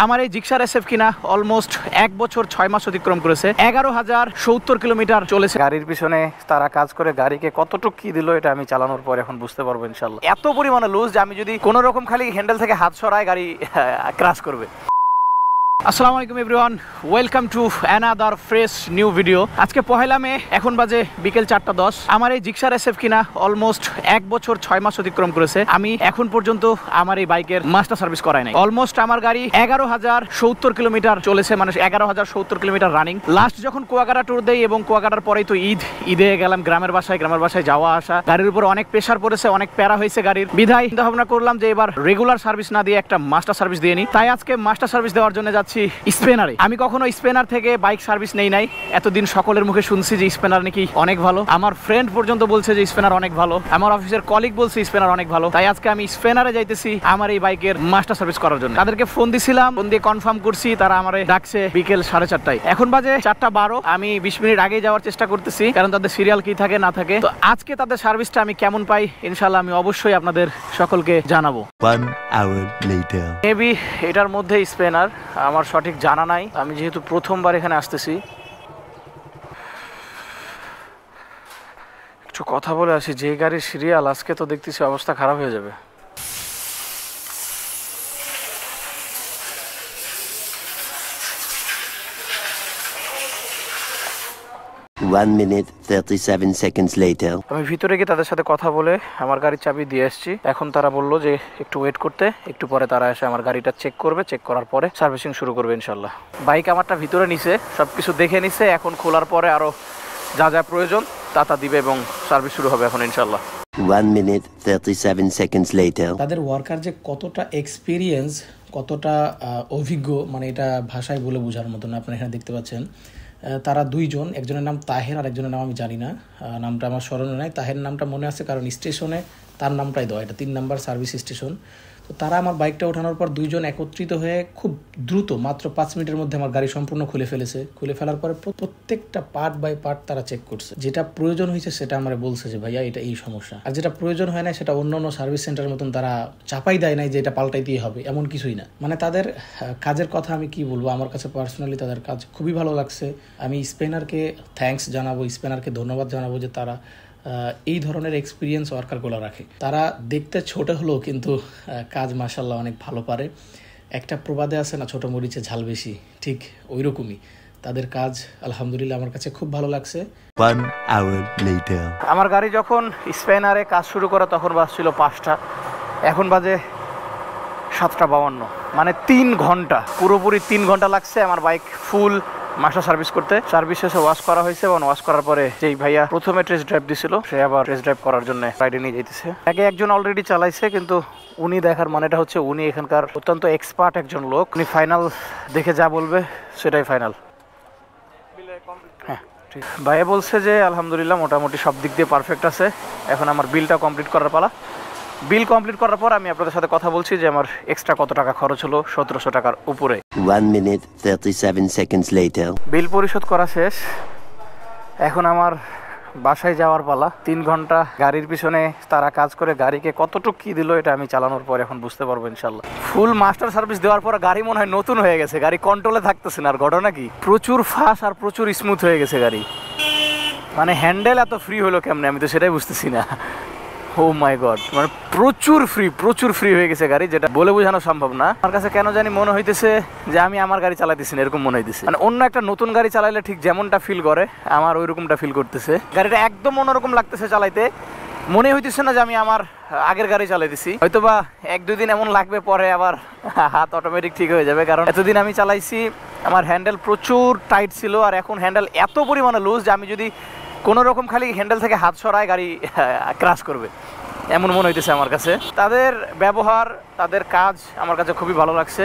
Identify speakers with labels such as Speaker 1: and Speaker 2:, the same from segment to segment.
Speaker 1: আমার এই Gixxer SF কিনা অলমোস্ট 1 বছর 6 মাস অতিক্রম করেছে। 11,070 কিলোমিটার চলেছে। গাড়ির পিছনে তারা কাজ করে গাড়িকে কতটুকু কি দিল এটা আমি চালানোর পর এখন বুঝতে পারবো ইনশাল্লাহ। এত পরিমাণে লুজ যে আমি যদি কোনো রকম খালি হ্যান্ডেল থেকে হাত সরাই গাড়ি ক্রাশ করবে। আসসালামু আলাইকুম everyone, welcome to another fresh new video. আজকে পহেলা মে, এখন বাজে বিকেল 4:10। আমার এই জিক্সার এসএফ কিনা অলমোস্ট 1 বছর 6 মাস অতিক্রম করেছে। আমি এখন পর্যন্ত আমার এই বাইকের মাস্টার সার্ভিস করাই নাই। অলমোস্ট আমার গাড়ি 11,070 কিলোমিটার চলেছে, মানে 11,070 কিলোমিটার রানিং। লাস্ট যখন কুয়াকাটা ট্যুর দেই এবং কুয়াকাটার পরেই তো ঈদে গেলাম গ্রামের বাসায় যাওয়া আসা। গাড়ির উপর অনেক প্রেশার পড়েছে, অনেক প্যারা হয়েছে গাড়ির বিধায় চিন্তা ভাবনা করলাম যে এবার রেগুলার সার্ভিস না দিয়ে একটা মাস্টার সার্ভিস দিয়ে নিই। তাই আজকে মাস্টার সার্ভিস দেওয়ার জন্য যাচ্ছি স্পেনারে। আমি কখনো স্পেনার থেকে বাইক সার্ভিস নেই নাই। এতদিন সকলের মুখে শুনছি যে স্পেনার নাকি অনেক ভালো। আমার ফ্রেন্ড পর্যন্ত বলছে যে স্পেনার অনেক ভালো, আমার অফিসের কলিগ বলছে স্পেনার অনেক ভালো। তাই আজকে আমি স্পেনারে যাইতেছি আমার এই বাইকের মাস্টার সার্ভিস করার জন্য। তাদেরকে ফোন দিছিলাম, ফোন দিয়ে কনফার্ম করছি, তারা আমারে ডাকছে বিকেল 4:30টায়। এখন বাজে 4:12। আমি 20 মিনিট আগে যাওয়ার চেষ্টা করতেছি, কারণ তাদের সিরিয়াল কি থাকে না থাকে। তো আজকে তাদের সার্ভিসটা আমি কেমন পাই ইনশাল্লাহ আমি অবশ্যই আপনাদের সকলকে জানাবো।
Speaker 2: 1 hour later.
Speaker 1: মেবি এটার মধ্যে স্পেনার, আমার সঠিক জানা নাই। আমি যেহেতু প্রথমবার এখানে আসতেছি, একটু কথা বলে আসি। যে গাড়ির সিরিয়াল, আজকে তো দেখতেছি অবস্থা খারাপ হয়ে যাবে।
Speaker 2: 1 minute 37 seconds later.
Speaker 1: আমি ভিতরে গিয়ে তাদের সাথে কথা বলে আমার গাড়ির চাবি দিয়ে এসেছি। এখন তারা বললো যে একটু ওয়েট করতে, একটু পরে তারা এসে আমার গাড়িটা চেক করবে, চেক করার পরে সার্ভিসিং শুরু করবে ইনশাল্লাহ। বাইক আমারটা ভিতরে নিছে, সবকিছু দেখে নিছে। এখন খোলার পরে আরো যা যা প্রয়োজন তা দিবে এবং সার্ভিস শুরু হবে এখন ইনশাল্লাহ।
Speaker 2: 1 minute 37 seconds later.
Speaker 3: তাদের ওয়ার্কার যে কতটা এক্সপিরিয়েন্স, কতটা অভিজ্ঞ, মানে এটা ভাষায় বলে বোঝার মতো না। আপনারা এখানে দেখতে পাচ্ছেন তারা দুইজন, একজনের নাম তাহের আর একজনের নাম আমি জানি না, নামটা আমার স্মরণে নাই। তাহের নামটা মনে আছে কারণ স্টেশনে তার নামটাই দেওয়া, এটা 3 নাম্বার সার্ভিস স্টেশন। তো তারা আমার বাইকটা ওঠানোর পর দুইজন একত্রিত হয়ে খুব দ্রুত মাত্র 5 মিনিটের মধ্যে আমার গাড়ি সম্পূর্ণ খুলে ফেলেছে। খুলে ফেলার পরে প্রত্যেকটা পার্ট বাই পার্ট তারা চেক করছে। যেটা প্রয়োজন হয়েছে সেটা আমার বলছে যে ভাইয়া এটা এই সমস্যা, আর যেটা প্রয়োজন হয় না সেটা অন্য সার্ভিস সেন্টারের মতন তারা চাপাই দেয় নাই যে এটা পাল্টাইতেই হবে, এমন কিছুই না। মানে তাদের কাজের কথা আমি কি বলবো, আমার কাছে পার্সোনালি তাদের কাজ খুবই ভালো লাগছে। আমি স্পেনারকে থ্যাঙ্কস জানাবো, স্পেনারকে ধন্যবাদ জানাবো যে তারা এই ধরনের এক্সপিরিয়েন্স ওয়ার্কারগুলো রাখে। তারা দেখতে ছোট হলেও কিন্তু কাজ মাশাআল্লাহ অনেক ভালো পারে। একটা প্রবাদে আছে না, ছোট মরিচে ঝাল বেশি, ঠিক ওই রকমই তাদের কাজ। আলহামদুলিল্লাহ আমার কাছে খুব ভালো লাগছে।
Speaker 2: 1 hour later.
Speaker 1: আমার গাড়ি যখন স্পেনারে কাজ শুরু করে তখন বাজছিল 5টা, এখন বাজে 7:52। মানে 3 ঘন্টা, পুরোপুরি 3 ঘন্টা লাগছে আমার বাইক ফুল মাস্টার সার্ভিস করতে। সার্ভিস শেষে ওয়াশ করা হয়েছে এবং ওয়াশ করার পরে যেই ভাইয়া প্রথমে টেস্ট ড্রাইভ দিছিল সে আবার টেস্ট ড্রাইভ করার জন্য রাইডে নিয়ে যাইতেছে। আগে একজন অলরেডি চালাইছে, কিন্তু উনি দেখার মানেটা হচ্ছে উনি এখানকার অত্যন্ত এক্সপার্ট একজন লোক। উনি ফাইনাল দেখে যা বলবে সেটাই ফাইনাল। হ্যাঁ ঠিক, ভাইয়া বলছে যে আলহামদুলিল্লাহ মোটামুটি সব দিক দিয়ে পারফেক্ট আছে। এখন আমার বিলটা কমপ্লিট করার পালা। বিল কমপ্লিট করার পর আমি আপনাদের সাথে কথা বলছি যে আমার এক্সট্রা কত টাকা খরচ হলো। 1700 টাকার উপরে।
Speaker 2: 1 minute 37 seconds later.
Speaker 1: বিল পরিশোধ করা শেষ, এখন আমার বাসায় যাওয়ার পালা। 3 ঘন্টা গাড়ির পিছনে তারা কাজ করে গাড়িকে কতটুকু কি দিল এটা আমি চালানোর পর এখন বুঝতে পারবো ইনশাল্লাহ। ফুল মাস্টার সার্ভিস দেওয়ার পর গাড়ি মনে হয় নতুন হয়ে গেছে, গাড়ি কন্ট্রোলে থাকতেছে না। আর ঘটনা কি, প্রচুর ফাস্ট আর প্রচুর স্মুথ হয়ে গেছে গাড়ি। মানে হ্যান্ডেল এত ফ্রি হলো কেমনে আমি তো সেটাই বুঝতেছি না। ও মাই গড, মানে প্রচুর ফ্রি হয়ে গেছে গাড়ি, যেটা বলে বোঝানো সম্ভব না। আমার কাছে কেন জানি মনে হইতেছে যে আমি আমার গাড়ি চালাইতেছি না, এরকম মনে হইতেছে। মানে অন্য একটা নতুন গাড়ি চালাইলে ঠিক যেমনটা ফিল করে আমার ওই রকমটা ফিল করতেছে। গাড়িটা একদম অন্যরকম লাগতেছে চালাইতে, মনে হইতেছে না যে আমি আমার আগের গাড়ি চালাইতেছি। হয়তোবা 1-2 দিন এমন লাগবে, পরে আবার হাত অটোমেটিক ঠিক হয়ে যাবে। কারণ এতদিন আমি চালাইছি, আমার হ্যান্ডেল প্রচুর টাইট ছিল, আর এখন হ্যান্ডেল এত পরিমাণে লুজ যে আমি যদি কোনো রকম খালি হ্যান্ডেল থেকে হাত সরাই গাড়ি ক্রাশ করবে, এমন মনে হইতেছে আমার কাছে। তাদের ব্যবহার, তাদের কাজ আমার কাছে খুবই ভালো লাগছে।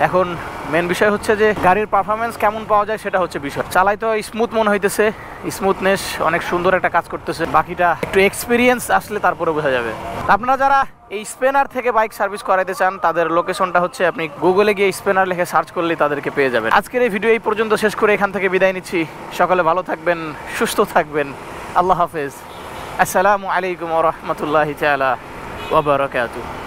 Speaker 1: এখন মেন বিষয় হচ্ছে যে গাড়ির পারফরমেন্স কেমন পাওয়া যায় সেটা হচ্ছে বিষয়। চালাই তো স্মুথ মনে হইতেছে, স্মুথনেস অনেক সুন্দর একটা কাজ করতেছে। বাকিটা একটু এক্সপিরিয়েন্স আসলে তারপরে বোঝা যাবে। আপনারা যারা এই স্পেনার থেকে বাইক সার্ভিস করাইতে চান তাদের লোকেশনটা হচ্ছে, আপনি গুগলে গিয়ে স্পেনার লিখে সার্চ করলেই তাদেরকে পেয়ে যাবেন। আজকের এই ভিডিও এই পর্যন্ত শেষ করে এখান থেকে বিদায় নিচ্ছি। সকলে ভালো থাকবেন, সুস্থ থাকবেন। আল্লাহ হাফেজ। আসসালামু আলাইকুম ওয়া রাহমাতুল্লাহি তাআলা ওয়া বারাকাতুহু।